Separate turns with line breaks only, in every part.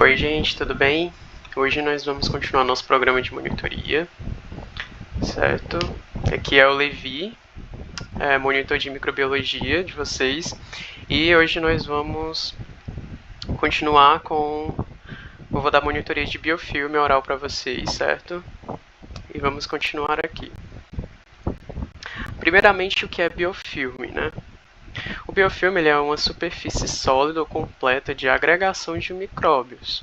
Oi gente, tudo bem? Hoje nós vamos continuar nosso programa de monitoria, certo? Aqui é o Levi, monitor de microbiologia de vocês, e hoje nós vamos continuar eu vou dar monitoria de biofilme oral para vocês, certo? E vamos continuar aqui. Primeiramente, o que é biofilme, né? O biofilme ele é uma superfície sólida ou completa de agregação de micróbios.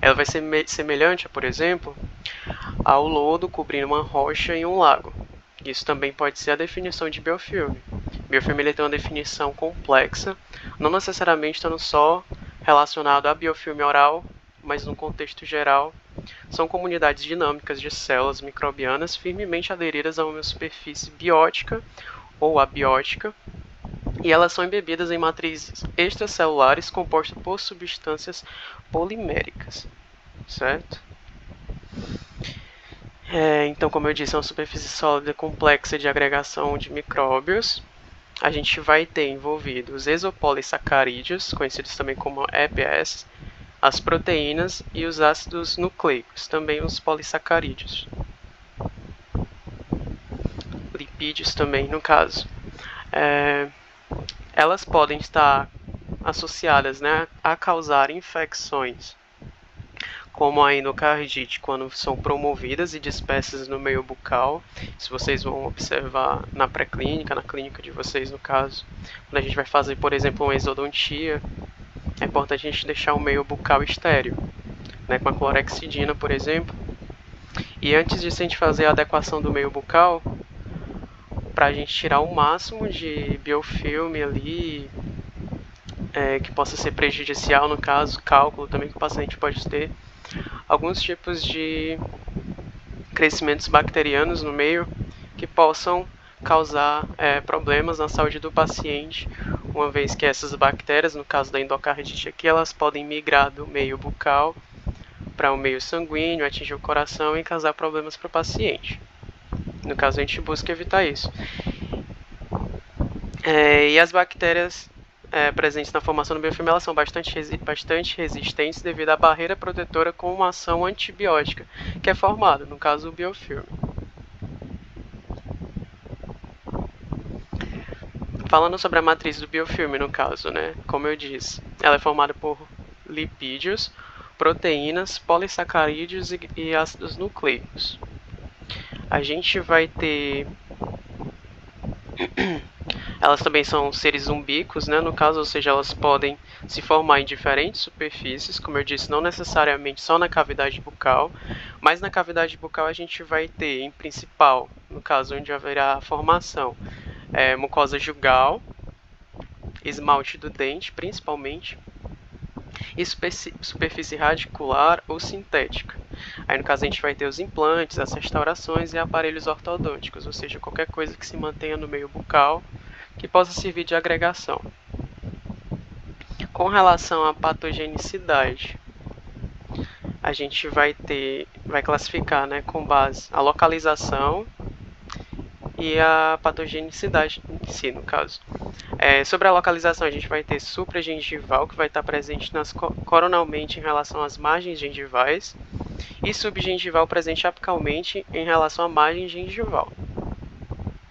Ela vai ser semelhante, por exemplo, ao lodo cobrindo uma rocha em um lago. Isso também pode ser a definição de biofilme. Biofilme ele tem uma definição complexa, não necessariamente estando só relacionado a biofilme oral, mas no contexto geral, são comunidades dinâmicas de células microbianas firmemente aderidas a uma superfície biótica ou abiótica, e elas são embebidas em matrizes extracelulares compostas por substâncias poliméricas, certo? Então, como eu disse, é uma superfície sólida complexa de agregação de micróbios. A gente vai ter envolvido os exopolissacarídeos, conhecidos também como EPS, as proteínas e os ácidos nucleicos, também os polissacarídeos. Lipídios também, no caso. Elas podem estar associadas, né, a causar infecções, como a endocardite, quando são promovidas e dispersas no meio bucal. Isso vocês vão observar na pré-clínica, na clínica de vocês, no caso. Quando a gente vai fazer, por exemplo, uma exodontia, é importante a gente deixar o meio bucal estéril, né, com a clorexidina, por exemplo. E antes disso, a gente fazer a adequação do meio bucal, para a gente tirar o máximo de biofilme ali, que possa ser prejudicial, no caso, cálculo também que o paciente pode ter, alguns tipos de crescimentos bacterianos no meio que possam causar problemas na saúde do paciente, uma vez que essas bactérias, no caso da endocardite aqui, elas podem migrar do meio bucal para o meio sanguíneo, atingir o coração e causar problemas para o paciente. No caso, a gente busca evitar isso. E as bactérias presentes na formação do biofilme, elas são bastante resistentes devido à barreira protetora com uma ação antibiótica, que é formada, no caso, o biofilme. Falando sobre a matriz do biofilme, no caso, né, como eu disse, ela é formada por lipídios, proteínas, polissacarídeos e ácidos nucleicos. A gente vai ter... Elas também são seres umbíquos, né, no caso, ou seja, elas podem se formar em diferentes superfícies, como eu disse, não necessariamente só na cavidade bucal, mas na cavidade bucal a gente vai ter, em principal, no caso onde haverá a formação, mucosa jugal, esmalte do dente, principalmente, e superfície radicular ou sintética. Aí, no caso, a gente vai ter os implantes, as restaurações e aparelhos ortodônticos, ou seja, qualquer coisa que se mantenha no meio bucal que possa servir de agregação. Com relação à patogenicidade, a gente vai classificar, né, com base a localização e a patogenicidade em si, no caso. Sobre a localização, a gente vai ter supragengival, que vai estar presente coronalmente em relação às margens gengivais, e subgengival presente apicalmente em relação à margem gengival,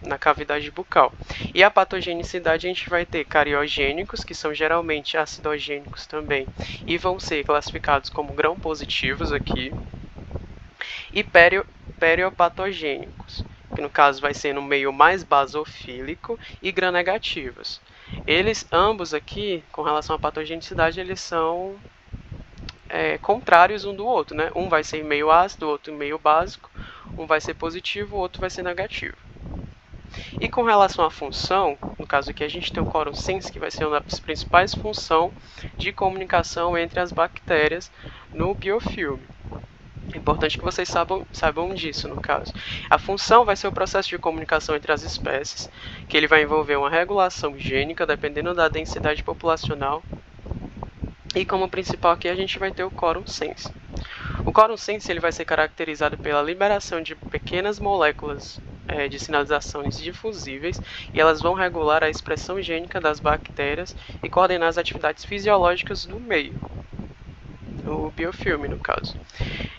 na cavidade bucal. E a patogenicidade, a gente vai ter cariogênicos, que são geralmente acidogênicos também, e vão ser classificados como gram-positivos aqui, e periopatogênicos, que no caso vai ser no meio mais basofílico, e gram-negativos. Eles, ambos aqui, com relação à patogenicidade, eles são contrários um do outro, né? Um vai ser em meio ácido, o outro em meio básico, um vai ser positivo, o outro vai ser negativo. E com relação à função, no caso aqui a gente tem o quorum sense, que vai ser uma das principais funções de comunicação entre as bactérias no biofilme. É importante que vocês saibam disso, no caso. A função vai ser o processo de comunicação entre as espécies, que ele vai envolver uma regulação gênica, dependendo da densidade populacional. E como principal aqui a gente vai ter o quorum sense. O quorum sense ele vai ser caracterizado pela liberação de pequenas moléculas de sinalizações difusíveis, e elas vão regular a expressão gênica das bactérias e coordenar as atividades fisiológicas do meio. O biofilme, no caso.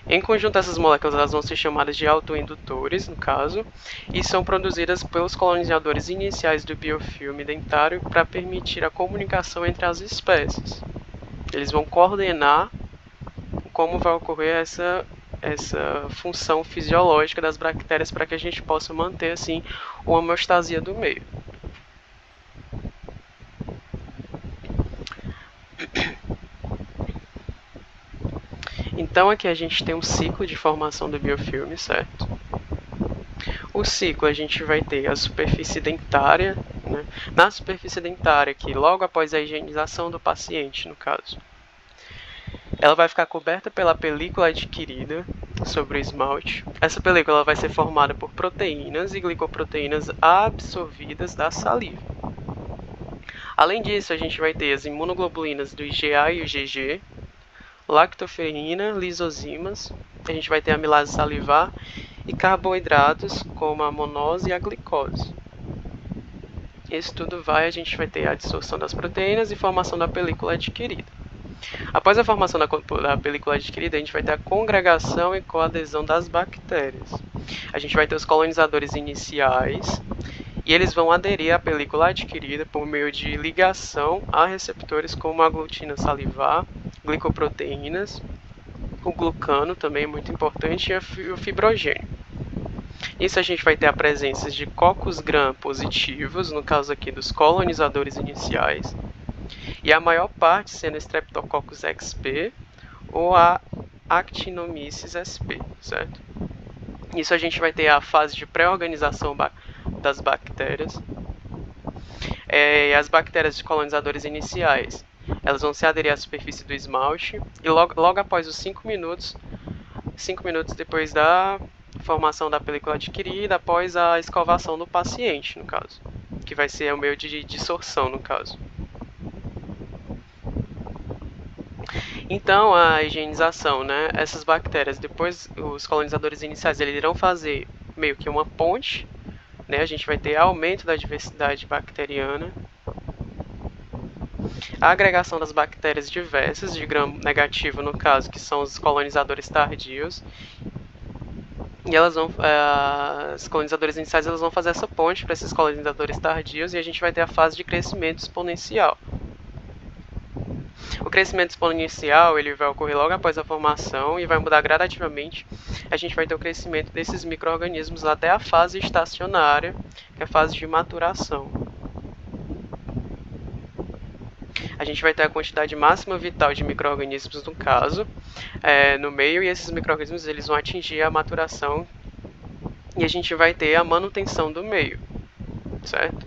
Em conjunto, essas moléculas elas vão ser chamadas de autoindutores, no caso, e são produzidas pelos colonizadores iniciais do biofilme dentário para permitir a comunicação entre as espécies. Eles vão coordenar como vai ocorrer essa função fisiológica das bactérias para que a gente possa manter assim uma homeostasia do meio. Então aqui a gente tem um ciclo de formação do biofilme, certo? O ciclo a gente vai ter a superfície dentária, né? Na superfície dentária aqui, logo após a higienização do paciente, no caso, ela vai ficar coberta pela película adquirida sobre o esmalte. Essa película vai ser formada por proteínas e glicoproteínas absorvidas da saliva. Além disso, a gente vai ter as imunoglobulinas do IgA e o IgG, lactoferrina, lisozimas, a gente vai ter a amilase salivar e carboidratos como a monose e a glicose. Isso tudo a gente vai ter a dissolução das proteínas e formação da película adquirida. Após a formação da película adquirida, a gente vai ter a congregação e coadesão das bactérias. A gente vai ter os colonizadores iniciais e eles vão aderir à película adquirida por meio de ligação a receptores como a glutina salivar, glicoproteínas, o glucano também é muito importante e o fibrogênio. Isso a gente vai ter a presença de coccus gram positivos, no caso aqui dos colonizadores iniciais, e a maior parte sendo Streptococcus XP ou a Actinomyces sp, certo? Isso a gente vai ter a fase de pré-organização das bactérias. As bactérias de colonizadores iniciais, elas vão se aderir à superfície do esmalte e logo após os 5 minutos depois da formação da película adquirida, após a escovação do paciente, no caso, que vai ser o meio de dissorção, no caso. Então, a higienização, né? Essas bactérias, depois os colonizadores iniciais, eles irão fazer meio que uma ponte, né? A gente vai ter aumento da diversidade bacteriana, a agregação das bactérias diversas, de gram negativo no caso, que são os colonizadores tardios, e os colonizadores iniciais elas vão fazer essa ponte para esses colonizadores tardios e a gente vai ter a fase de crescimento exponencial. O crescimento exponencial ele vai ocorrer logo após a formação e vai mudar gradativamente. A gente vai ter o crescimento desses micro-organismos até a fase estacionária, que é a fase de maturação. A gente vai ter a quantidade máxima vital de micro-organismos no caso, no meio, e esses micro-organismos eles vão atingir a maturação e a gente vai ter a manutenção do meio, certo?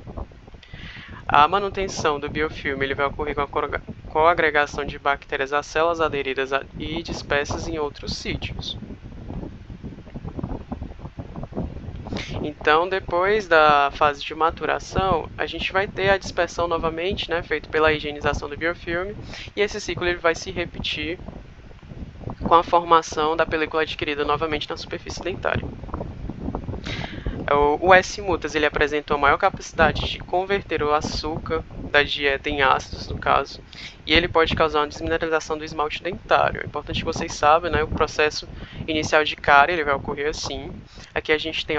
A manutenção do biofilme ele vai ocorrer com a coagregação de bactérias às células aderidas e dispersas em outros sítios. Então, depois da fase de maturação, a gente vai ter a dispersão novamente, né, feito pela higienização do biofilme, e esse ciclo ele vai se repetir com a formação da película adquirida novamente na superfície dentária. O S-mutas ele apresenta uma maior capacidade de converter o açúcar da dieta em ácidos, no caso, e ele pode causar uma desmineralização do esmalte dentário. É importante que vocês saibam, né, o processo inicial de cárie ele vai ocorrer assim. Aqui a gente tem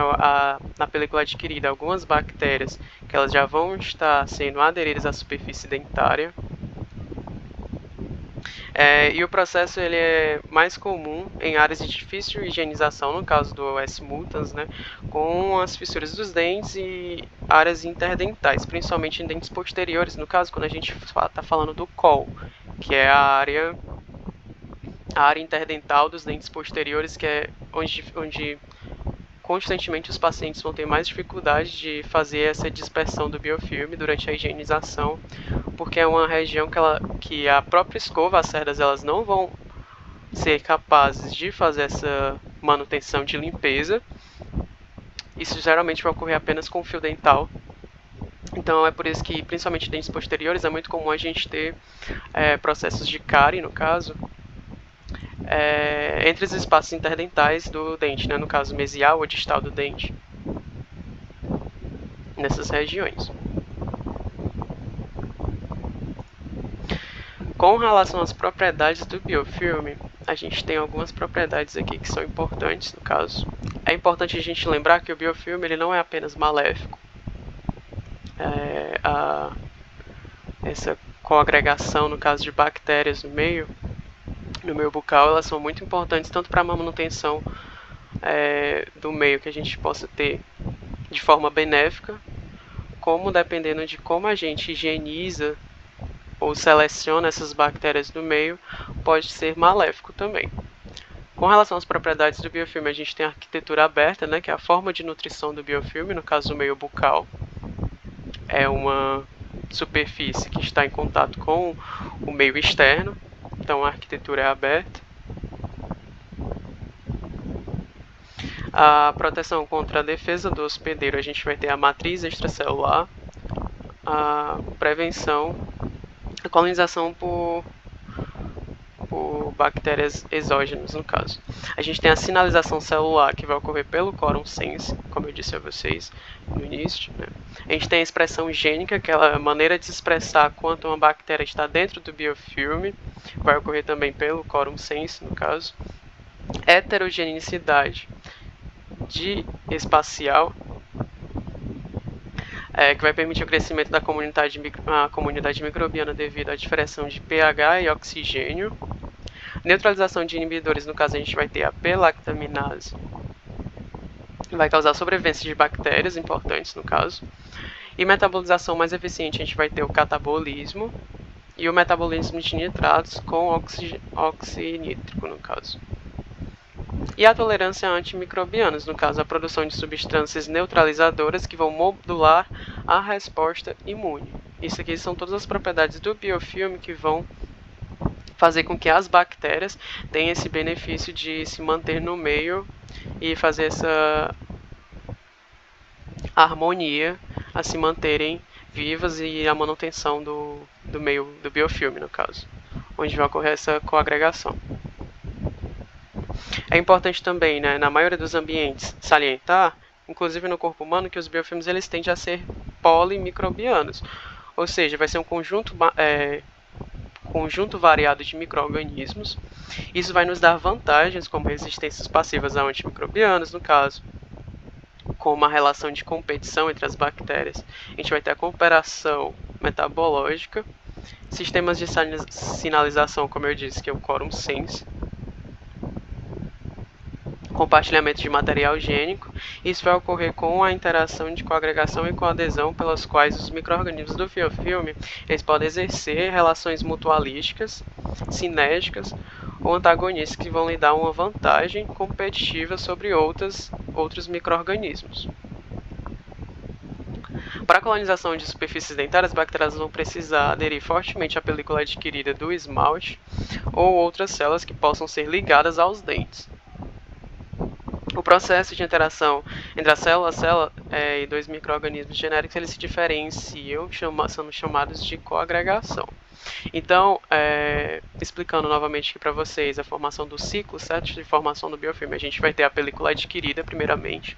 na película adquirida algumas bactérias que elas já vão estar sendo aderidas à superfície dentária. E o processo ele é mais comum em áreas de difícil higienização, no caso do S. mutans, né, com as fissuras dos dentes e áreas interdentais, principalmente em dentes posteriores, no caso quando a gente está falando do col, que é a área interdental dos dentes posteriores, que é onde constantemente os pacientes vão ter mais dificuldade de fazer essa dispersão do biofilme durante a higienização, porque é uma região que a própria escova, as cerdas, elas não vão ser capazes de fazer essa manutenção de limpeza. Isso geralmente vai ocorrer apenas com o fio dental. Então é por isso que, principalmente em dentes posteriores, é muito comum a gente ter processos de cárie, no caso, entre os espaços interdentais do dente, né, no caso mesial ou distal do dente, nessas regiões. Com relação às propriedades do biofilme, a gente tem algumas propriedades aqui que são importantes no caso. É importante a gente lembrar que o biofilme ele não é apenas maléfico. Essa coagregação, no caso de bactérias no meio bucal, elas são muito importantes tanto para a manutenção do meio que a gente possa ter de forma benéfica, como dependendo de como a gente higieniza ou seleciona essas bactérias do meio, pode ser maléfico também. Com relação às propriedades do biofilme, a gente tem a arquitetura aberta, né, que é a forma de nutrição do biofilme, no caso do meio bucal. É uma superfície que está em contato com o meio externo, então a arquitetura é aberta. A proteção contra a defesa do hospedeiro, a gente vai ter a matriz extracelular, a prevenção, a colonização por bactérias exógenas, no caso. A gente tem a sinalização celular, que vai ocorrer pelo quorum sense, como eu disse a vocês no início, né? A gente tem a expressão gênica, aquela maneira de se expressar quanto uma bactéria está dentro do biofilme, vai ocorrer também pelo quorum sense, no caso. Heterogeneidade espacial, que vai permitir o crescimento da comunidade microbiana devido à diferenciação de pH e oxigênio. Neutralização de inibidores, no caso a gente vai ter a P-lactaminase, vai causar sobrevivência de bactérias importantes no caso. E metabolização mais eficiente, a gente vai ter o catabolismo e o metabolismo de nitratos com oxinítrico no caso. E a tolerância a antimicrobianos, no caso a produção de substâncias neutralizadoras que vão modular a resposta imune. Isso aqui são todas as propriedades do biofilme que vão fazer com que as bactérias tenham esse benefício de se manter no meio e fazer essa harmonia a se manterem vivas e a manutenção do meio do biofilme, no caso, onde vai ocorrer essa coagregação. É importante também, né, na maioria dos ambientes, salientar, inclusive no corpo humano, que os biofilmes eles tendem a ser polimicrobianos, ou seja, vai ser um conjunto variado de micro-organismos. Isso vai nos dar vantagens como resistências passivas a antimicrobianos, no caso, com uma relação de competição entre as bactérias. A gente vai ter a cooperação metabológica, sistemas de sinalização, como eu disse, que é o quorum sense, compartilhamento de material gênico. Isso vai ocorrer com a interação de coagregação e coadesão, pelas quais os micro-organismos do biofilme eles podem exercer relações mutualísticas, sinérgicas ou antagonistas que vão lhe dar uma vantagem competitiva sobre outros micro-organismos. Para a colonização de superfícies dentárias, as bactérias vão precisar aderir fortemente à película adquirida do esmalte ou outras células que possam ser ligadas aos dentes. O processo de interação entre a célula e dois micro-organismos genéricos eles se diferenciam, sendo chamados de coagregação. Então, explicando novamente aqui para vocês a formação do ciclo certo de formação do biofilme, a gente vai ter a película adquirida primeiramente.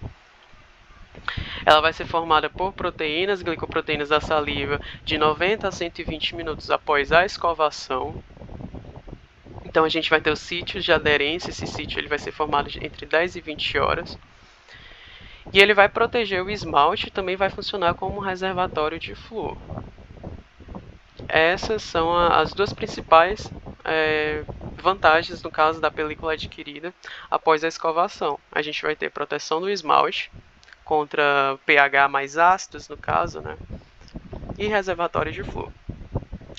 Ela vai ser formada por proteínas, glicoproteínas da saliva de 90 a 120 minutos após a escovação. Então a gente vai ter os sítios de aderência, esse sítio ele vai ser formado entre 10 e 20 horas. E ele vai proteger o esmalte e também vai funcionar como um reservatório de flúor. Essas são as duas principais vantagens no caso da película adquirida após a escovação. A gente vai ter proteção do esmalte contra pH mais ácidos no caso, né? E reservatório de flúor.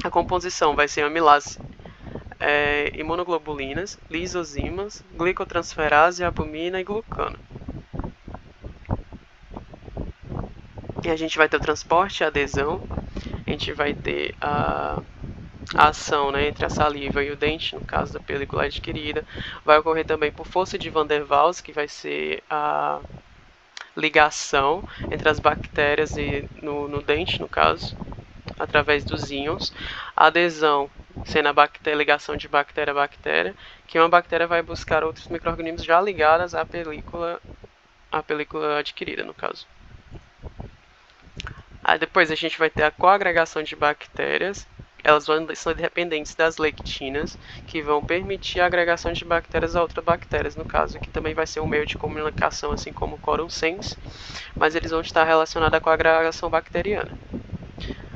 A composição vai ser amilase, imunoglobulinas, lisozimas, glicotransferase, albumina e glucano. E a gente vai ter o transporte e a adesão. A gente vai ter a ação, né, entre a saliva e o dente, no caso da película adquirida. Vai ocorrer também por força de Van der Waals, que vai ser a ligação entre as bactérias no dente, no caso, através dos íons. A adesão sendo a ligação de bactéria a bactéria, que uma bactéria vai buscar outros micro-organismos já ligados à película adquirida, no caso. Aí depois a gente vai ter a coagregação de bactérias, elas vão ser dependentes das lectinas, que vão permitir a agregação de bactérias a outras bactérias, no caso, que também vai ser um meio de comunicação, assim como o quorum sense, mas eles vão estar relacionados com a agregação bacteriana.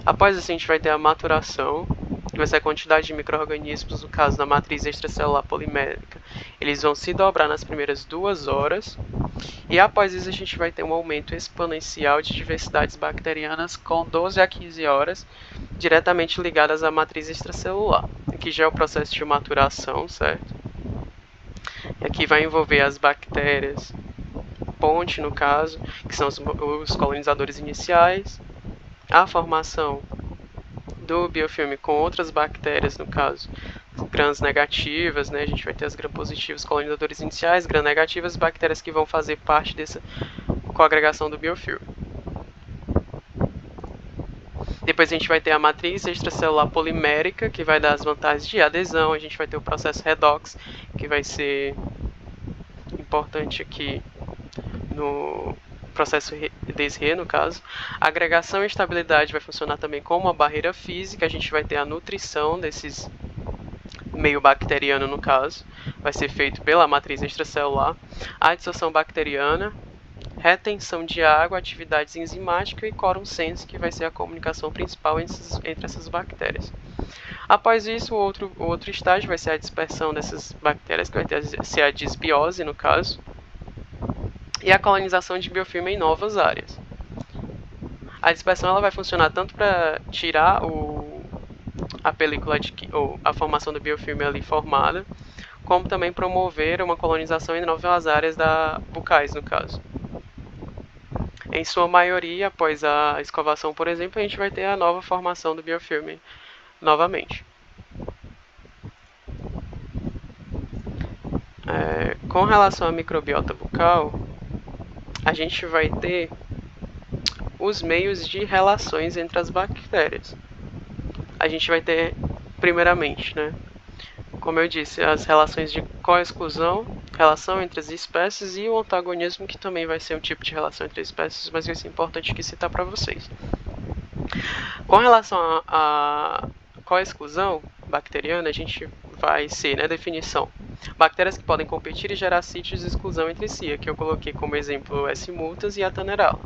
Após isso, a gente vai ter a maturação, que vai ser a quantidade de micro-organismos, no caso da matriz extracelular polimérica. Eles vão se dobrar nas primeiras 2 horas, e após isso a gente vai ter um aumento exponencial de diversidades bacterianas com 12 a 15 horas, diretamente ligadas à matriz extracelular. Aqui já é o processo de maturação, certo? E aqui vai envolver as bactérias ponte, no caso, que são os colonizadores iniciais, a formação do biofilme com outras bactérias, no caso, gram negativas, né? A gente vai ter as gram positivas, colonizadores iniciais, gram negativas, bactérias que vão fazer parte dessa coagregação do biofilme. Depois a gente vai ter a matriz extracelular polimérica, que vai dar as vantagens de adesão. A gente vai ter o processo redox, que vai ser importante aqui no processo DESRE, no caso. A agregação e estabilidade vai funcionar também como uma barreira física. A gente vai ter a nutrição desses meio bacteriano, no caso, vai ser feito pela matriz extracelular. A adsorção bacteriana, retenção de água, atividades enzimáticas e quorum sense, que vai ser a comunicação principal entre essas bactérias. Após isso, o outro estágio vai ser a dispersão dessas bactérias, que vai ser a disbiose, no caso, e a colonização de biofilme em novas áreas. A dispersão ela vai funcionar tanto para tirar a película ou a formação do biofilme ali formada, como também promover uma colonização em novas áreas bucais, no caso. Em sua maioria, após a escovação, por exemplo, a gente vai ter a nova formação do biofilme novamente. Com relação à microbiota bucal, a gente vai ter os meios de relações entre as bactérias. A gente vai ter, primeiramente, né, como eu disse, as relações de coexclusão, relação entre as espécies, e o antagonismo, que também vai ser um tipo de relação entre as espécies, mas vai ser importante aqui citar para vocês. Com relação à coexclusão bacteriana, a gente vai ser, né, definição, bactérias que podem competir e gerar sítios de exclusão entre si. Aqui eu coloquei como exemplo o S. multas e a Tannerella.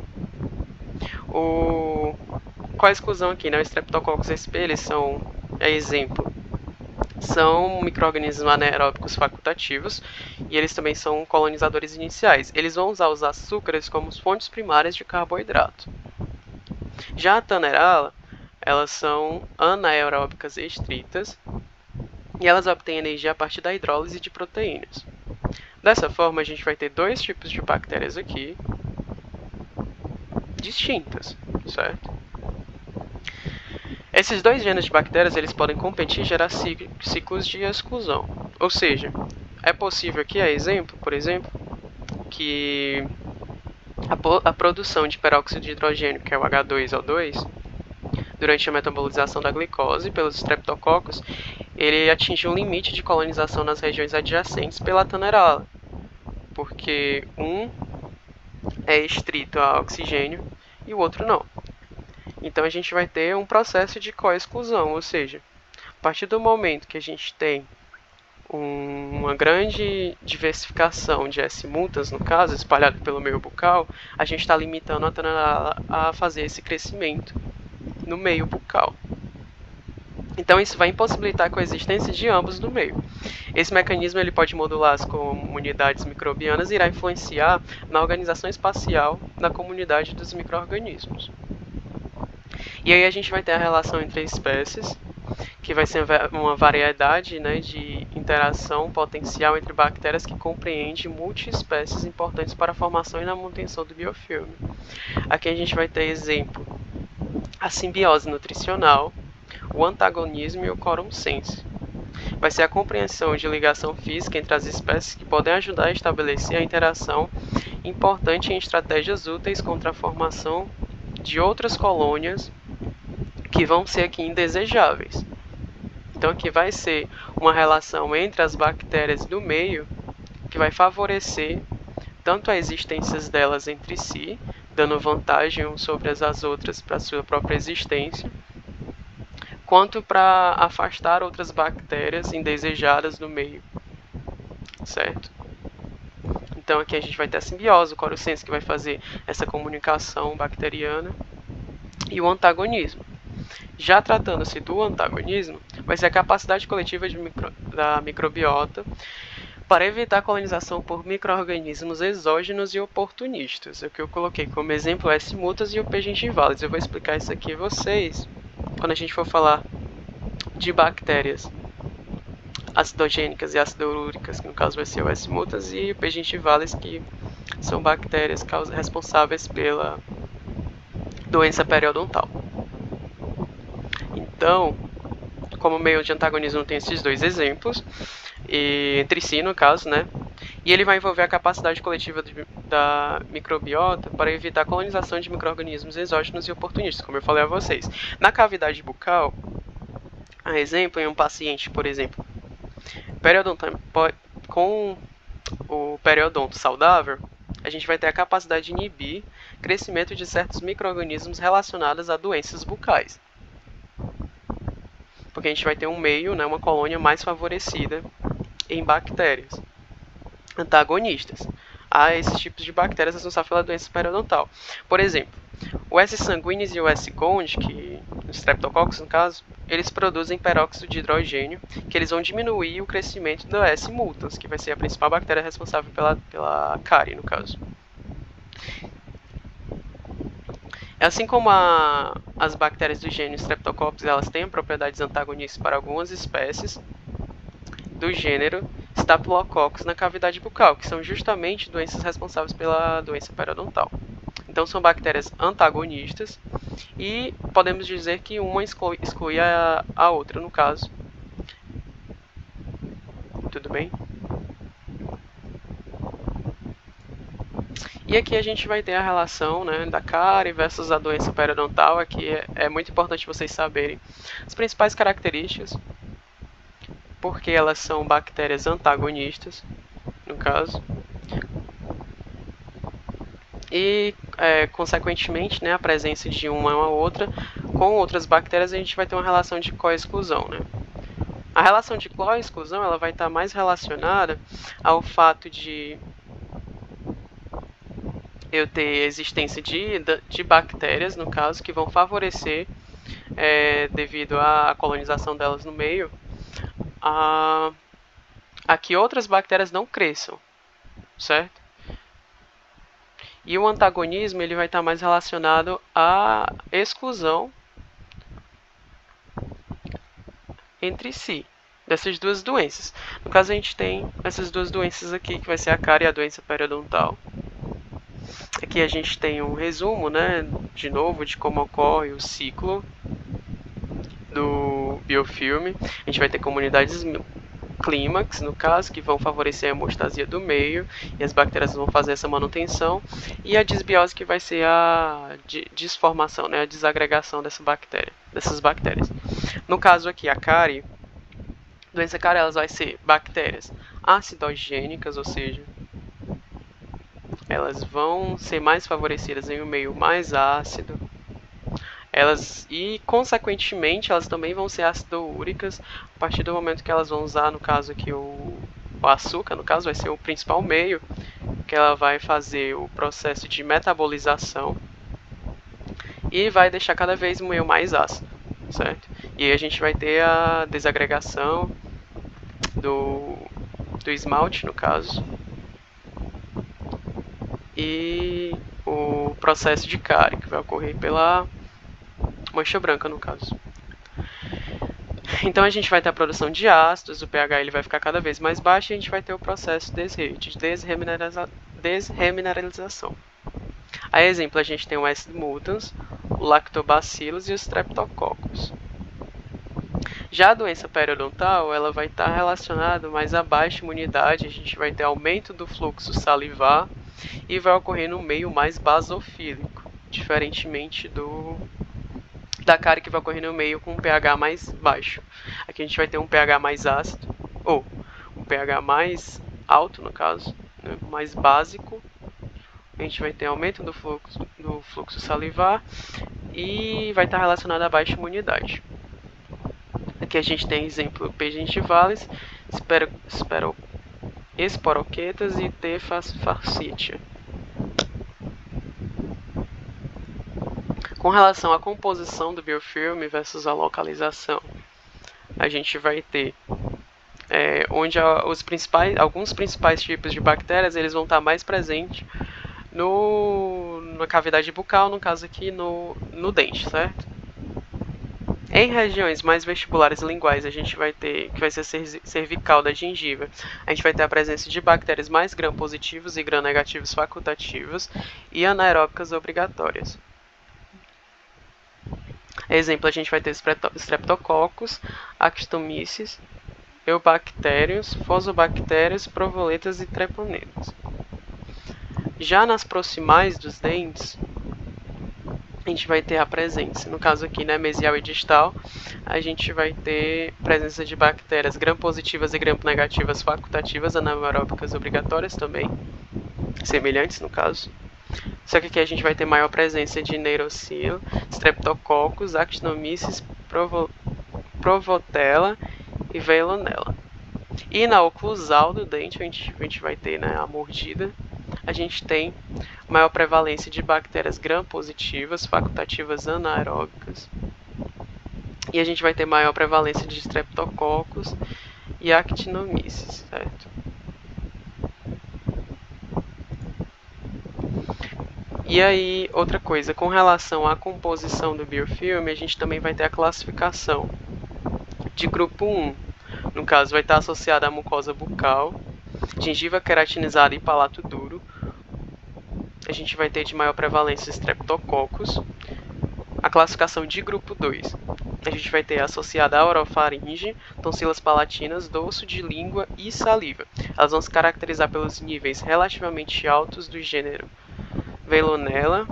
Qual a exclusão aqui, né? O Streptococcus sp, eles são, exemplo, são micro-organismos anaeróbicos facultativos, e eles também são colonizadores iniciais. Eles vão usar os açúcares como fontes primárias de carboidrato. Já a Tannerella, elas são anaeróbicas estritas, e elas obtêm energia a partir da hidrólise de proteínas. Dessa forma, a gente vai ter 2 tipos de bactérias aqui, distintas, certo? Esses 2 gêneros de bactérias eles podem competir e gerar ciclos de exclusão. Ou seja, é possível aqui, por exemplo, que a produção de peróxido de hidrogênio, que é o H2O2, durante a metabolização da glicose pelos streptococcus, ele atinge um limite de colonização nas regiões adjacentes pela Tannerella, porque um é estrito a oxigênio e o outro não. Então a gente vai ter um processo de coexclusão, ou seja, a partir do momento que a gente tem uma grande diversificação de S. multas, no caso, espalhada pelo meio bucal, a gente está limitando a Tannerella a fazer esse crescimento no meio bucal. Então isso vai impossibilitar a coexistência de ambos no meio. Esse mecanismo ele pode modular as comunidades microbianas e irá influenciar na organização espacial da comunidade dos micro-organismos. E aí a gente vai ter a relação entre espécies, que vai ser uma variedade, né, de interação potencial entre bactérias que compreende multi-espécies importantes para a formação e na manutenção do biofilme. Aqui a gente vai ter exemplo, a simbiose nutricional, o antagonismo e o quorum sense. Vai ser a compreensão de ligação física entre as espécies que podem ajudar a estabelecer a interação importante em estratégias úteis contra a formação de outras colônias que vão ser aqui indesejáveis. Então aqui vai ser uma relação entre as bactérias do meio que vai favorecer tanto a existência delas entre si, dando vantagem sobre as outras para a sua própria existência, quanto para afastar outras bactérias indesejadas do meio, certo? Então aqui a gente vai ter a simbiose, o coruscens que vai fazer essa comunicação bacteriana, e o antagonismo. Já tratando-se do antagonismo, vai ser a capacidade coletiva da microbiota para evitar a colonização por micro-organismos exógenos e oportunistas. O que eu coloquei como exemplo é S. mutas e o P. gengivalis. Eu vou explicar isso aqui a vocês quando a gente for falar de bactérias acidogênicas e acidoúricas, que no caso vai ser o S. mutas, e o P. gengivalis, que são bactérias responsáveis pela doença periodontal. Então, como meio de antagonismo tem esses dois exemplos, e entre si no caso, né? E ele vai envolver a capacidade coletiva da microbiota para evitar a colonização de micro-organismos exógenos e oportunistas, como eu falei a vocês. Na cavidade bucal, a exemplo, em um paciente, por exemplo, com o periodonto saudável, a gente vai ter a capacidade de inibir o crescimento de certos micro-organismos relacionados a doenças bucais. Porque a gente vai ter um meio, né, uma colônia mais favorecida em bactérias antagonistas a esses tipos de bactérias responsáveis pela doença periodontal. Por exemplo, o S. sanguinis e o S. gondii, que os Streptococcus no caso, eles produzem peróxido de hidrogênio, que eles vão diminuir o crescimento da S. multans, que vai ser a principal bactéria responsável pela cárie, no caso. Assim como as bactérias do gênero Streptococcus, elas têm propriedades antagonistas para algumas espécies do gênero Staphylococcus na cavidade bucal, que são justamente doenças responsáveis pela doença periodontal. Então são bactérias antagonistas e podemos dizer que uma exclui a outra no caso. Tudo bem? E aqui a gente vai ter a relação, né, da cárie versus a doença periodontal. Aqui é muito importante vocês saberem as principais características, porque elas são bactérias antagonistas, no caso. E, consequentemente, né, a presença de uma ou outra com outras bactérias, a gente vai ter uma relação de co-exclusão, né? A relação de co-exclusão ela vai estar mais relacionada ao fato de eu ter existência de bactérias, no caso, que vão favorecer, devido à colonização delas no meio, a que outras bactérias não cresçam, certo? E o antagonismo ele vai estar mais relacionado à exclusão entre si dessas duas doenças. No caso, a gente tem essas duas doenças aqui, que vai ser a cárie e a doença periodontal. Aqui a gente tem um resumo, né, de novo, de como ocorre o ciclo do biofilme. A gente vai ter comunidades clímax, no caso, que vão favorecer a hemostasia do meio, e as bactérias vão fazer essa manutenção, e a disbiose, que vai ser a desformação, né, a desagregação dessas bactérias. No caso aqui, a cárie, doença cárie, elas vai ser bactérias acidogênicas, ou seja, elas vão ser mais favorecidas em um meio mais ácido. E, consequentemente, elas também vão ser acidoúricas a partir do momento que elas vão usar, no caso aqui, o açúcar, no caso, vai ser o principal meio que ela vai fazer o processo de metabolização e vai deixar cada vez o meio mais ácido, certo? E aí a gente vai ter a desagregação do esmalte, no caso, e o processo de cárie, que vai ocorrer pela mancha branca, no caso. Então a gente vai ter a produção de ácidos, o pH ele vai ficar cada vez mais baixo, e a gente vai ter o processo de desremineralização. A exemplo, a gente tem o S. multans, o Lactobacillus e os Streptococcus. Já a doença periodontal, ela vai estar relacionada mais à baixa imunidade, a gente vai ter aumento do fluxo salivar e vai ocorrer no meio mais basofílico, diferentemente da cárie, que vai ocorrer no meio com um pH mais baixo. Aqui a gente vai ter um pH mais ácido, ou um pH mais alto, no caso, né, mais básico. A gente vai ter aumento do fluxo salivar e vai estar relacionado à baixa imunidade. Aqui a gente tem exemplo P. gengivalis, esporoquetas e T. farcitia. Com relação à composição do biofilme versus a localização, a gente vai ter onde alguns principais tipos de bactérias eles vão estar mais presentes na cavidade bucal, no caso aqui no dente, certo? Em regiões mais vestibulares e linguais, a gente vai ter, que vai ser cervical da gengiva, a gente vai ter a presença de bactérias mais gram-positivos e gram-negativos facultativos e anaeróbicas obrigatórias. Exemplo, a gente vai ter Streptococcus, Actinomyces, Eubacterius, Fusobacterias, Provoletas e Treponemas. Já nas proximais dos dentes, a gente vai ter a presença, no caso aqui, né, mesial e distal, a gente vai ter presença de bactérias gram-positivas e gram-negativas facultativas, anaeróbicas obrigatórias também, semelhantes no caso. Só que aqui a gente vai ter maior presença de Neurocil, Streptococcus, Actinomyces, Provotella e Veillonella. E na oclusal do dente, a gente vai ter, né, a mordida, a gente tem maior prevalência de bactérias gram-positivas, facultativas anaeróbicas. E a gente vai ter maior prevalência de Streptococcus e Actinomyces, certo? E aí, outra coisa, com relação à composição do biofilme, a gente também vai ter a classificação de grupo 1. No caso, vai estar associada à mucosa bucal, gengiva queratinizada e palato duro. A gente vai ter de maior prevalência Streptococcus. A classificação de grupo 2. A gente vai ter associada à orofaringe, tonsilas palatinas, dorso de língua e saliva. Elas vão se caracterizar pelos níveis relativamente altos do gênero Veillonella,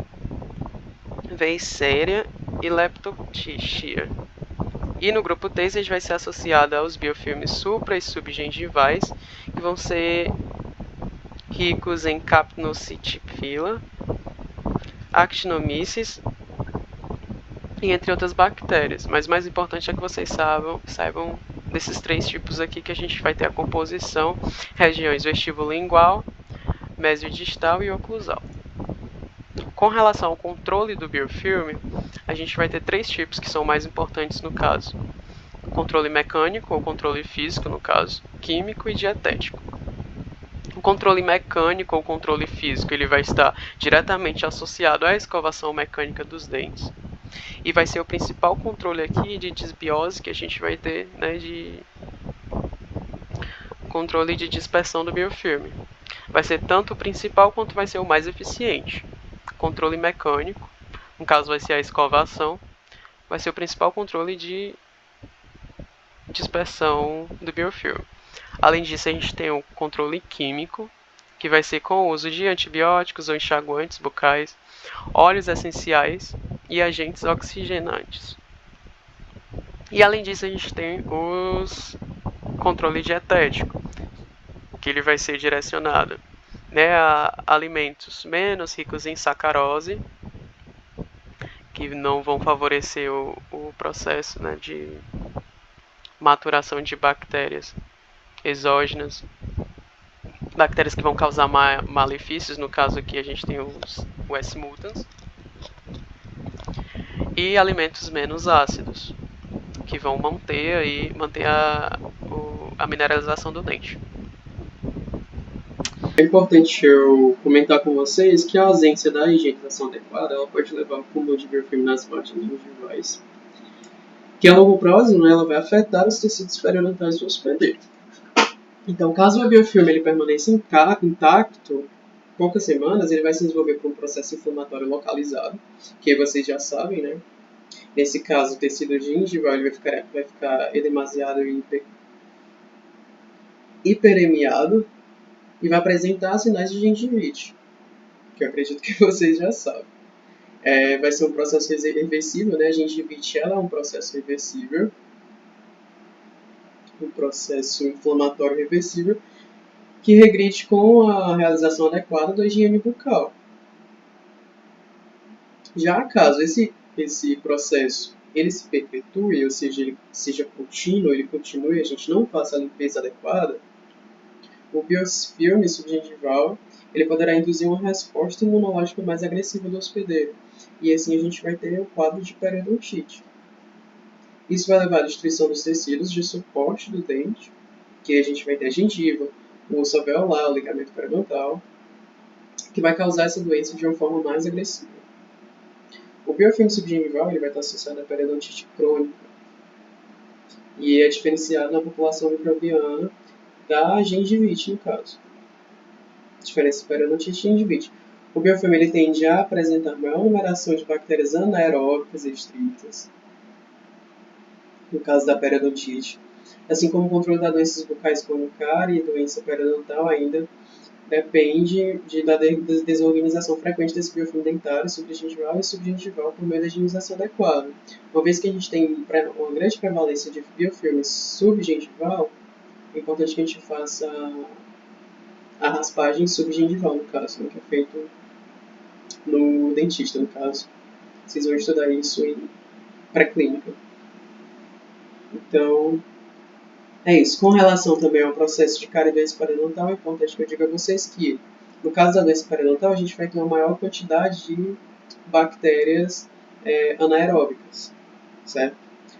Veiceria e Leptotichia. E no grupo 3 a gente vai ser associado aos biofilmes supra- e subgengivais, que vão ser ricos em Capnocytophylla, Actinomyces e entre outras bactérias. Mas o mais importante é que vocês saibam desses 3 tipos aqui, que a gente vai ter a composição, regiões vestibulolingual, mesiodistal e oclusal. Com relação ao controle do biofilme, a gente vai ter 3 tipos que são mais importantes no caso. O controle mecânico, ou controle físico no caso, químico e dietético. O controle mecânico ou controle físico ele vai estar diretamente associado à escovação mecânica dos dentes. E vai ser o principal controle aqui de desbiose que a gente vai ter, né, de controle de dispersão do biofilme. Vai ser tanto o principal quanto vai ser o mais eficiente. Controle mecânico, no caso vai ser a escovação, vai ser o principal controle de dispersão do biofilme. Além disso, a gente tem o controle químico, que vai ser com o uso de antibióticos ou enxaguantes bucais, óleos essenciais e agentes oxigenantes. E além disso, a gente tem os controle dietético, que ele vai ser direcionado, né, a alimentos menos ricos em sacarose, que não vão favorecer o processo, né, de maturação de bactérias exógenas, bactérias que vão causar malefícios, no caso aqui a gente tem o S. mutans, e alimentos menos ácidos, que vão manter a mineralização do dente.
É importante eu comentar com vocês que a ausência da higienização adequada ela pode levar ao acúmulo de biofilme nas margens gengivais, que a longo prazo, né, ela vai afetar os tecidos periodontais do hospedeiro. Então, caso o biofilme ele permaneça intacto, poucas semanas, ele vai se desenvolver por um processo inflamatório localizado, que vocês já sabem, né? Nesse caso, o tecido gengival ele vai ficar edemasiado e hiperemiado e vai apresentar sinais de gengivite, que eu acredito que vocês já sabem. Vai ser um processo reversível, né? A gengivite ela é um processo reversível, um processo inflamatório reversível, que regride com a realização adequada da higiene bucal. Já caso esse processo ele se perpetue, ou seja, ele seja contínuo, ele continue, a gente não faça a limpeza adequada, o biofilme subgengival ele poderá induzir uma resposta imunológica mais agressiva do hospedeiro, e assim a gente vai ter o quadro de periodontite. Isso vai levar à destruição dos tecidos de suporte do dente, que a gente vai ter a gengiva, o osso alveolar, o ligamento periodontal, que vai causar essa doença de uma forma mais agressiva. O biofilme subgengival ele vai estar associado à periodontite crônica e é diferenciado na população microbiana da gengivite, no caso. Diferença de periodontite e gengivite. O biofilme ele tende a apresentar maior numeração de bactérias anaeróbicas e estritas, no caso da periodontite, assim como o controle das doenças bucais como cárie e doença periodontal ainda depende da desorganização frequente desse biofilme dentário, subgengival e subgengival por meio da higienização adequada. Uma vez que a gente tem uma grande prevalência de biofilme subgengival, é importante que a gente faça a raspagem subgengival, no caso, né, que é feito no dentista, no caso. Vocês vão estudar isso em pré-clínica. Então, é isso. Com relação também ao processo de cárie e doença periodontal, é importante que eu diga a vocês que, no caso da doença periodontal, a gente vai ter uma maior quantidade de bactérias anaeróbicas, certo?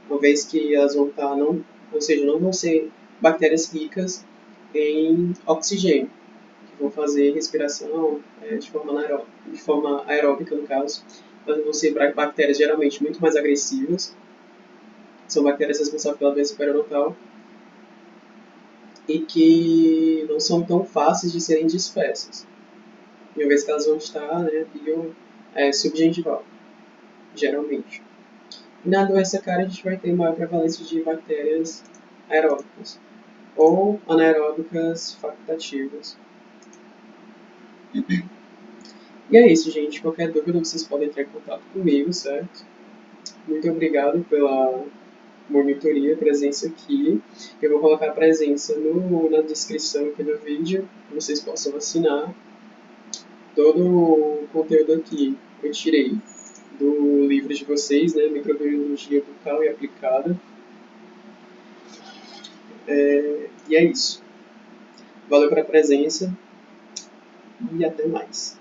Uma vez que elas vão estar, ou seja, não vão ser bactérias ricas em oxigênio, que vão fazer respiração de forma aeróbica, no caso. Elas vão ser bactérias geralmente muito mais agressivas, são bactérias responsáveis pela doença periodontal, e que não são tão fáceis de serem dispersas, uma vez que elas vão estar subgengival, geralmente. E na doença cárie a gente vai ter maior prevalência de bactérias aeróbicas ou anaeróbicas facultativas. E é isso, gente. Qualquer dúvida vocês podem entrar em contato comigo, certo? Muito obrigado pela monitoria, presença aqui. Eu vou colocar a presença na descrição aqui do vídeo, que vocês possam assinar. Todo o conteúdo aqui eu tirei do livro de vocês, né, Microbiologia Bucal e Aplicada. E é isso. Valeu pela presença e até mais.